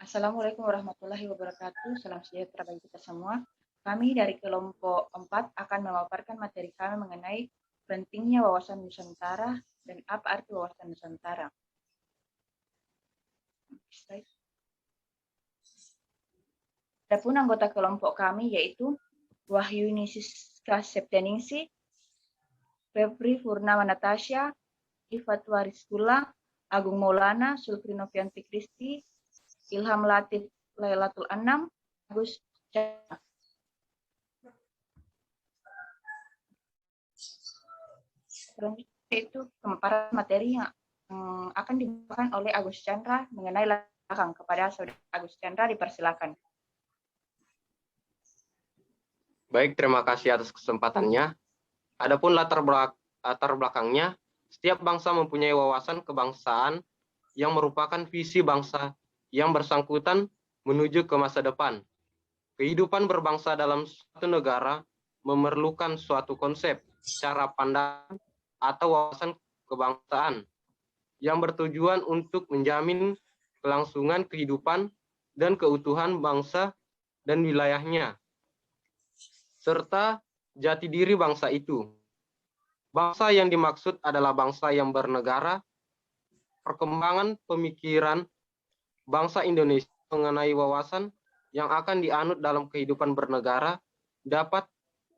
Assalamualaikum warahmatullahi wabarakatuh. Salam sejahtera bagi kita semua. Kami dari kelompok 4 akan memaparkan materi kami mengenai pentingnya wawasan Nusantara dan apa arti wawasan Nusantara. Adapun anggota kelompok kami yaitu Wahyuni Siska Septeningsi, Febri Purnama Natasha, Ifatwa Rizkula, Agung Maulana, Sulfri Novianti Kristi, Ilham Latif Lailatul Anam, Agus Chandra. Selanjutnya itu pemaparan materi yang akan dibawakan oleh Agus Chandra mengenai latar belakang. Kepada Saudara Agus Chandra dipersilakan. Baik, terima kasih atas kesempatannya. Adapun latar belakangnya, setiap bangsa mempunyai wawasan kebangsaan yang merupakan visi bangsa yang bersangkutan menuju ke masa depan. Kehidupan berbangsa dalam suatu negara memerlukan suatu konsep, cara pandang, atau wawasan kebangsaan yang bertujuan untuk menjamin kelangsungan kehidupan dan keutuhan bangsa dan wilayahnya, serta jati diri bangsa itu. Bangsa yang dimaksud adalah bangsa yang bernegara. Perkembangan pemikiran bangsa Indonesia mengenai wawasan yang akan dianut dalam kehidupan bernegara dapat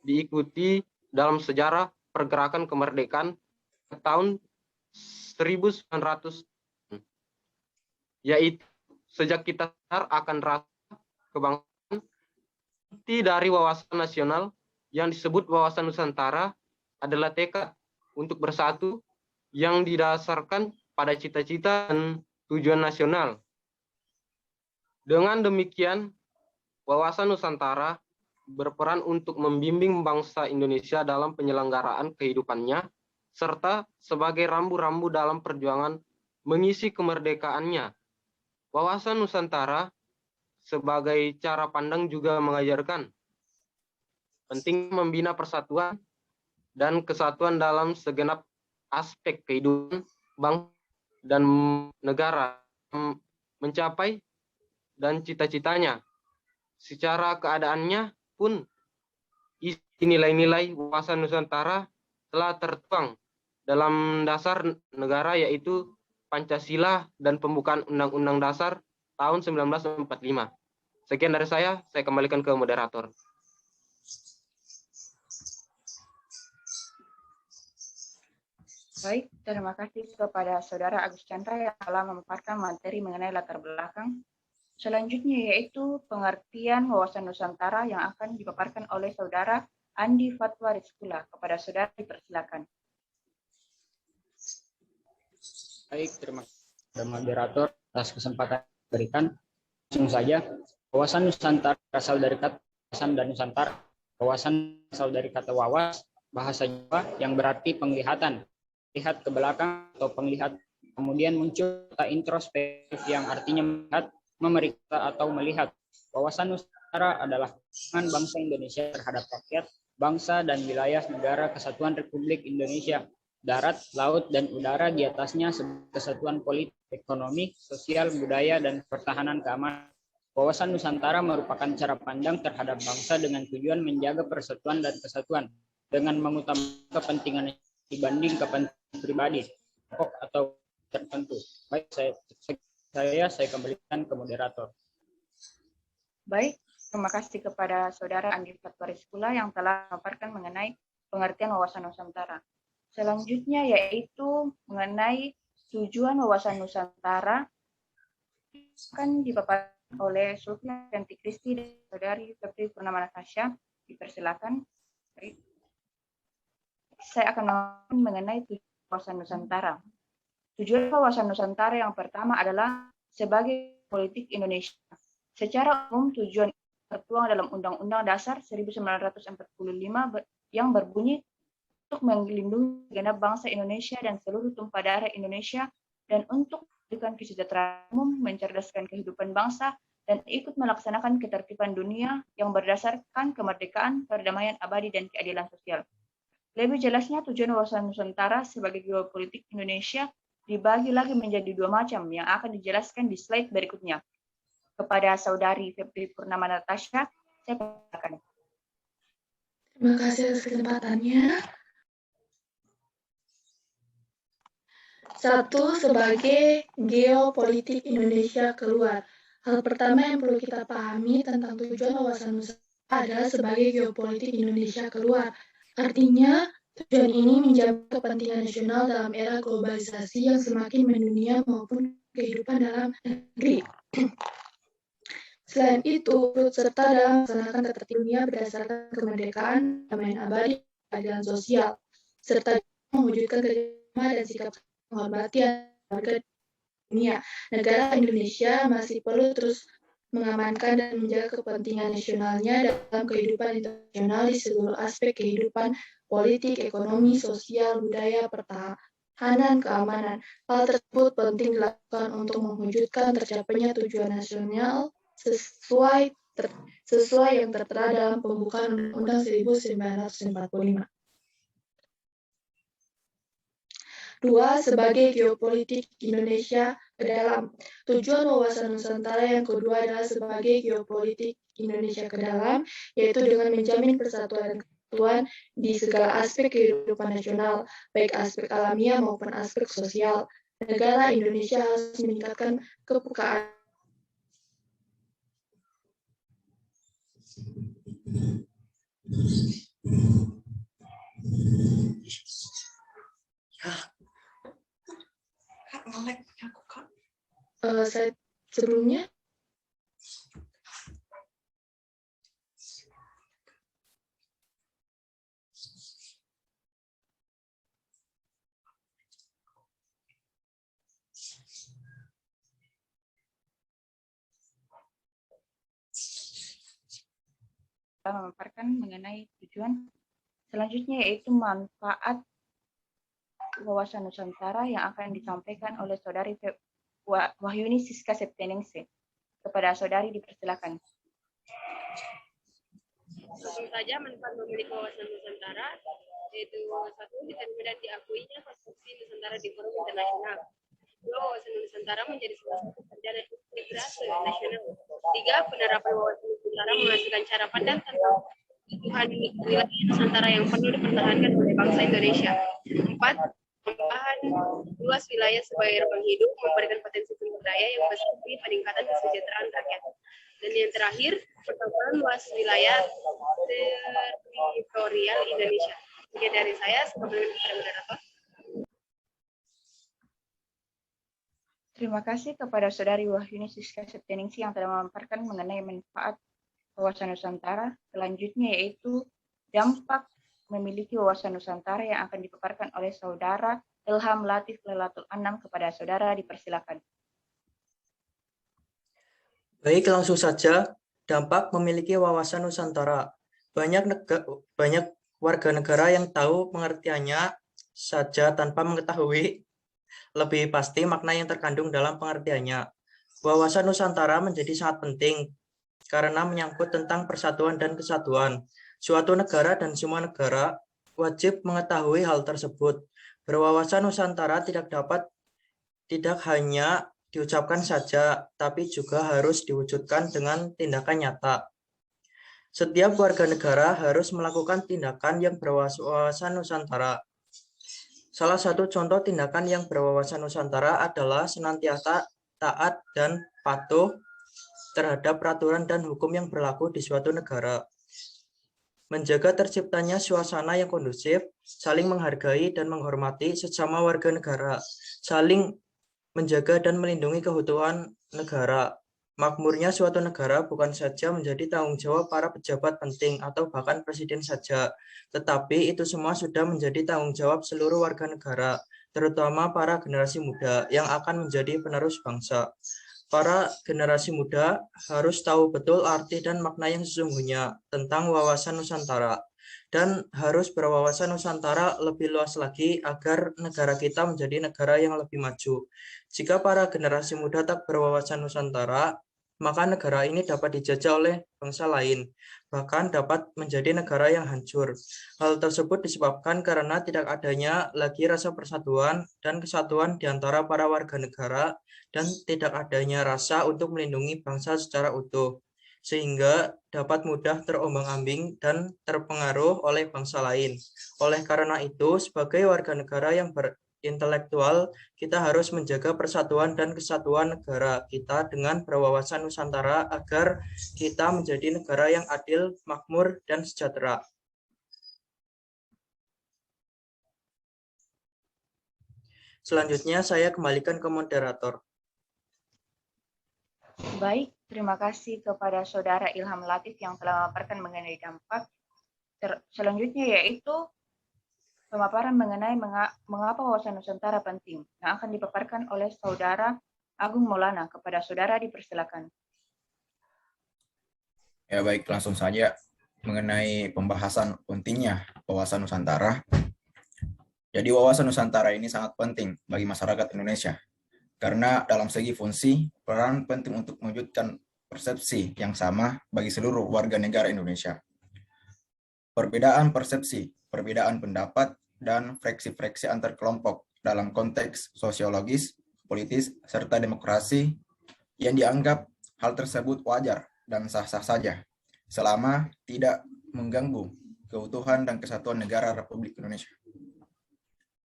diikuti dalam sejarah pergerakan kemerdekaan tahun 1900, yaitu sejak kita sadar akan rasa kebangsaan. Inti dari wawasan nasional yang disebut wawasan Nusantara adalah tekad untuk bersatu yang didasarkan pada cita-cita dan tujuan nasional. Dengan demikian, wawasan Nusantara berperan untuk membimbing bangsa Indonesia dalam penyelenggaraan kehidupannya, serta sebagai rambu-rambu dalam perjuangan mengisi kemerdekaannya. Wawasan Nusantara sebagai cara pandang juga mengajarkan penting membina persatuan dan kesatuan dalam segenap aspek kehidupan bangsa dan negara mencapai dan cita-citanya. Secara keadaannya pun isi nilai-nilai wawasan Nusantara telah tertuang dalam dasar negara, yaitu Pancasila dan pembukaan Undang-Undang Dasar tahun 1945. Sekian dari saya kembalikan ke moderator. Baik, terima kasih kepada Saudara Agus Chandra yang telah memaparkan materi mengenai latar belakang. Selanjutnya yaitu pengertian wawasan Nusantara yang akan dipaparkan oleh Saudara Andi Fatwa Rizkula. Kepada Saudara dipersilakan. Baik, terima kasih moderator atas kesempatan diberikan. Langsung saja, wawasan Nusantara berasal dari kata wawasan dan Nusantara. Wawasan berasal dari kata wawas, bahasa Jawa yang berarti penglihatan, lihat ke belakang atau penglihat. Kemudian muncul kata introspektif yang artinya melihat, memeriksa atau melihat. Wawasan Nusantara adalah pandangan bangsa Indonesia terhadap rakyat, bangsa dan wilayah negara kesatuan Republik Indonesia, darat, laut, dan udara di atasnya sebagai kesatuan politik, ekonomi, sosial, budaya, dan pertahanan keamanan. Wawasan Nusantara merupakan cara pandang terhadap bangsa dengan tujuan menjaga persatuan dan kesatuan dengan mengutamakan kepentingan dibanding kepentingan pribadi, kelompok atau tertentu. Baik, saya kembalikan ke moderator. Baik, terima kasih kepada Saudara Andi Fatwa Rizkula yang telah memaparkan mengenai pengertian wawasan Nusantara. Selanjutnya yaitu mengenai tujuan wawasan Nusantara akan dipaparkan oleh Sulfri Novianti Kristi dan Saudari Febri Purnama Natasha. Dipersilakan. Saya akan mengatakan mengenai tujuan wawasan Nusantara. Tujuan wawasan Nusantara yang pertama adalah sebagai politik Indonesia. Secara umum tujuan tertuang dalam Undang-Undang Dasar 1945 yang berbunyi untuk melindungi segenap bangsa Indonesia dan seluruh tumpah darah Indonesia dan untuk memberikan kesejahteraan umum, mencerdaskan kehidupan bangsa, dan ikut melaksanakan ketertiban dunia yang berdasarkan kemerdekaan, perdamaian abadi, dan keadilan sosial. Lebih jelasnya, tujuan wawasan Nusantara sebagai geopolitik Indonesia dibagi lagi menjadi dua macam yang akan dijelaskan di slide berikutnya. kepada Saudari Febri Purnama Natasha. Saya persilakan. Terima kasih atas kesempatannya. 1. Sebagai geopolitik Indonesia keluar. Hal pertama yang perlu kita pahami tentang tujuan wawasan Nusantara adalah sebagai geopolitik Indonesia keluar. Artinya, tujuan ini menjaga kepentingan nasional dalam era globalisasi yang semakin mendunia maupun kehidupan dalam negeri. Selain itu, turut serta dalam melaksanakan tertib dunia berdasarkan kemerdekaan, kedamaian abadi, keadilan sosial, serta mewujudkan kerjasama dan sikap menghormati warga dunia. Negara Indonesia masih perlu terus mengamankan dan menjaga kepentingan nasionalnya dalam kehidupan internasional di seluruh aspek kehidupan politik, ekonomi, sosial, budaya, pertahanan, keamanan. Hal tersebut penting dilakukan untuk mewujudkan tercapainya tujuan nasional sesuai yang tertera dalam pembukaan Undang-Undang 1945. 2. Sebagai geopolitik Indonesia ke dalam. Tujuan wawasan Nusantara yang kedua adalah sebagai geopolitik Indonesia ke dalam, yaitu dengan menjamin persatuan dan kesatuan di segala aspek kehidupan nasional, baik aspek alamiah maupun aspek sosial. Negara Indonesia harus meningkatkan kepekaan saya sebelumnya memaparkan mengenai tujuan selanjutnya, yaitu manfaat wawasan Nusantara yang akan disampaikan oleh Saudari Wahyuni Siska Septeningsih. Kepada Saudari dipersilakan. Langsung saja, manfaat memiliki wawasan Nusantara yaitu 1. Diterima dan diakuinya konstruksi Nusantara di forum internasional. 2. Wawasan Nusantara menjadi salah satu sarjana integrasi nasional. 3. Penerapan wawasan Nusantara menghasilkan cara pandang tentang kebutuhan wilayah Nusantara yang perlu dipertahankan oleh bangsa Indonesia. 4. Penambahan luas wilayah sebagai ruang hidup memberikan potensi sumber daya yang besar bagi peningkatan kesejahteraan rakyat. Dan yang terakhir, pertambahan luas wilayah teritorial Indonesia. Sekian dari saya, semoga kepada moderator. Terima kasih kepada Saudari Wahyuni Siska Septeningsih yang telah memaparkan mengenai manfaat wawasan Nusantara. Selanjutnya yaitu dampak memiliki wawasan Nusantara yang akan dipaparkan oleh Saudara Ilham Latif Lailatul Anam. Kepada Saudara dipersilakan. Baik, langsung saja. Dampak memiliki wawasan Nusantara. Banyak warga negara yang tahu pengertiannya saja tanpa mengetahui lebih pasti makna yang terkandung dalam pengertiannya. Wawasan Nusantara menjadi sangat penting karena menyangkut tentang persatuan dan kesatuan. Suatu negara dan semua negara wajib mengetahui hal tersebut. Berwawasan Nusantara tidak hanya diucapkan saja, tapi juga harus diwujudkan dengan tindakan nyata. Setiap warga negara harus melakukan tindakan yang berwawasan Nusantara. Salah satu contoh tindakan yang berwawasan Nusantara adalah senantiasa taat dan patuh terhadap peraturan dan hukum yang berlaku di suatu negara. Menjaga terciptanya suasana yang kondusif, saling menghargai dan menghormati sesama warga negara, saling menjaga dan melindungi keutuhan negara. Makmurnya suatu negara bukan saja menjadi tanggung jawab para pejabat penting atau bahkan presiden saja, tetapi itu semua sudah menjadi tanggung jawab seluruh warga negara, terutama para generasi muda yang akan menjadi penerus bangsa. Para generasi muda harus tahu betul arti dan makna yang sesungguhnya tentang wawasan Nusantara dan harus berwawasan Nusantara lebih luas lagi agar negara kita menjadi negara yang lebih maju. Jika para generasi muda tak berwawasan Nusantara, maka negara ini dapat dijajah oleh bangsa lain, bahkan dapat menjadi negara yang hancur. Hal tersebut disebabkan karena tidak adanya lagi rasa persatuan dan kesatuan di antara para warga negara dan tidak adanya rasa untuk melindungi bangsa secara utuh, sehingga dapat mudah terombang-ambing dan terpengaruh oleh bangsa lain. Oleh karena itu, sebagai warga negara yang intelektual, kita harus menjaga persatuan dan kesatuan negara kita dengan berwawasan Nusantara agar kita menjadi negara yang adil, makmur, dan sejahtera. Selanjutnya saya kembalikan ke moderator. Baik, terima kasih kepada Saudara Ilham Latif yang telah memaparkan mengenai dampak. Selanjutnya yaitu pemaparan mengenai mengapa wawasan Nusantara penting yang akan dipaparkan oleh Saudara Agung Maulana. Kepada Saudara dipersilakan. Ya baik, langsung saja mengenai pembahasan pentingnya wawasan Nusantara. Jadi wawasan Nusantara ini sangat penting bagi masyarakat Indonesia karena dalam segi fungsi peran penting untuk mewujudkan persepsi yang sama bagi seluruh warga negara Indonesia. Perbedaan persepsi, perbedaan pendapat, dan fraksi-fraksi antar kelompok dalam konteks sosiologis, politis, serta demokrasi yang dianggap hal tersebut wajar dan sah-sah saja selama tidak mengganggu keutuhan dan kesatuan negara Republik Indonesia.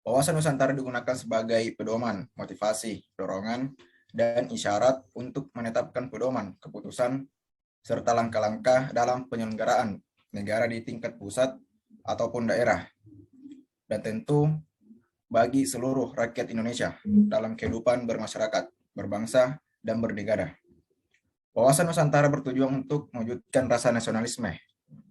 Wawasan Nusantara digunakan sebagai pedoman, motivasi, dorongan, dan isyarat untuk menetapkan pedoman, keputusan, serta langkah-langkah dalam penyelenggaraan negara di tingkat pusat ataupun daerah, dan tentu bagi seluruh rakyat Indonesia dalam kehidupan bermasyarakat, berbangsa, dan bernegara. Wawasan Nusantara bertujuan untuk mewujudkan rasa nasionalisme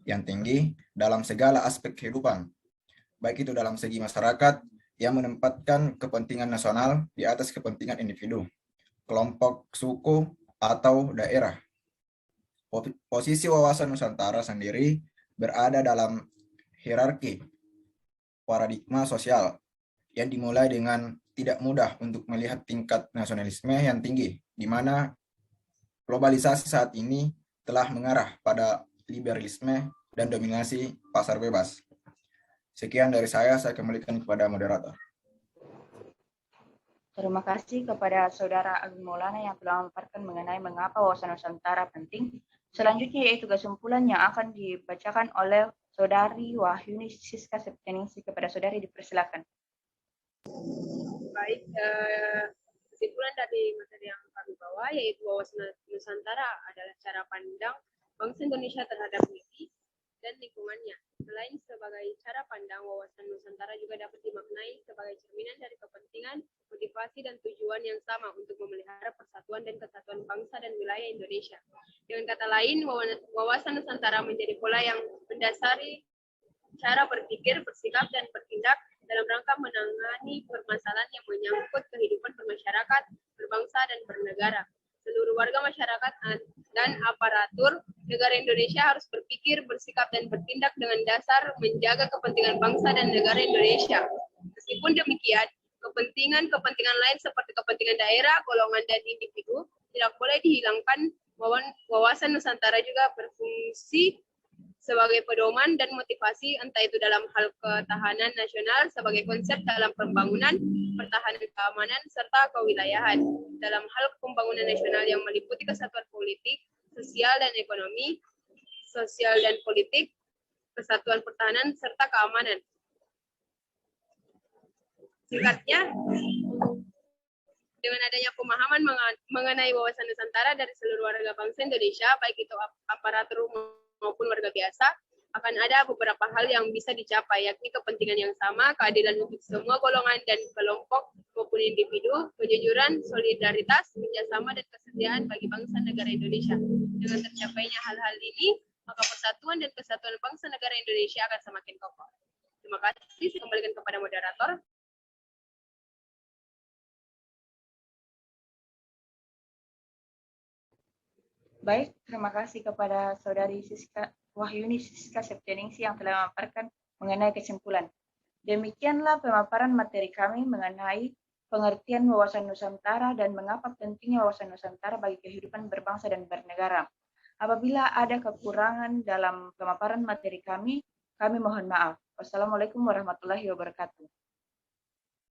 yang tinggi dalam segala aspek kehidupan, baik itu dalam segi masyarakat yang menempatkan kepentingan nasional di atas kepentingan individu, kelompok, suku, atau daerah. Posisi wawasan Nusantara sendiri berada dalam hierarki paradigma sosial yang dimulai dengan tidak mudah untuk melihat tingkat nasionalisme yang tinggi, di mana globalisasi saat ini telah mengarah pada liberalisme dan dominasi pasar bebas. Sekian dari saya kembalikan kepada moderator. Terima kasih kepada Saudara Agung Maulana yang telah memaparkan mengenai mengapa wawasan Nusantara penting. Selanjutnya yaitu kesimpulan yang akan dibacakan oleh Saudari Wahyuni Siska Septianingsih. Kepada Saudari dipersilakan. Baik, kesimpulan dari materi yang kami bawa yaitu wawasan Nusantara adalah cara pandang bangsa Indonesia terhadap diri dan lingkungannya. Selain sebagai cara pandang, wawasan Nusantara juga dapat dimaknai sebagai cerminan dari kepentingan, motivasi, dan tujuan yang sama untuk memelihara persatuan dan kesatuan bangsa dan wilayah Indonesia. Dengan kata lain, wawasan Nusantara menjadi pola yang mendasari cara berpikir, bersikap, dan bertindak dalam rangka menangani permasalahan yang menyangkut kehidupan bermasyarakat, berbangsa, dan bernegara. Seluruh warga masyarakat dan aparatur negara Indonesia harus berpikir, bersikap, dan bertindak dengan dasar menjaga kepentingan bangsa dan negara Indonesia. Meskipun demikian, kepentingan lain seperti kepentingan daerah, golongan, dan individu tidak boleh dihilangkan. Wawasan Nusantara juga berfungsi sebagai pedoman dan motivasi, entah itu dalam hal ketahanan nasional sebagai konsep dalam pembangunan, pertahanan keamanan, serta kewilayahan. Dalam hal pembangunan nasional yang meliputi kesatuan politik, sosial dan ekonomi, sosial dan politik, kesatuan pertahanan, serta keamanan. Singkatnya, dengan adanya pemahaman mengenai wawasan Nusantara dari seluruh warga bangsa Indonesia, baik itu aparatur maupun warga biasa, akan ada beberapa hal yang bisa dicapai, yakni kepentingan yang sama, keadilan untuk semua golongan dan kelompok maupun individu, kejujuran, solidaritas, kerjasama, dan kesetiaan bagi bangsa negara Indonesia. Dengan tercapainya hal-hal ini, maka persatuan dan kesatuan bangsa negara Indonesia akan semakin kokoh. Terima kasih, saya kembalikan kepada moderator. Baik, terima kasih kepada Saudari Wahyuni Siska Septianingsih yang telah memaparkan mengenai kesimpulan. Demikianlah pemaparan materi kami mengenai pengertian wawasan Nusantara, dan mengapa pentingnya wawasan Nusantara bagi kehidupan berbangsa dan bernegara. Apabila ada kekurangan dalam pemaparan materi kami mohon maaf. Wassalamualaikum warahmatullahi wabarakatuh.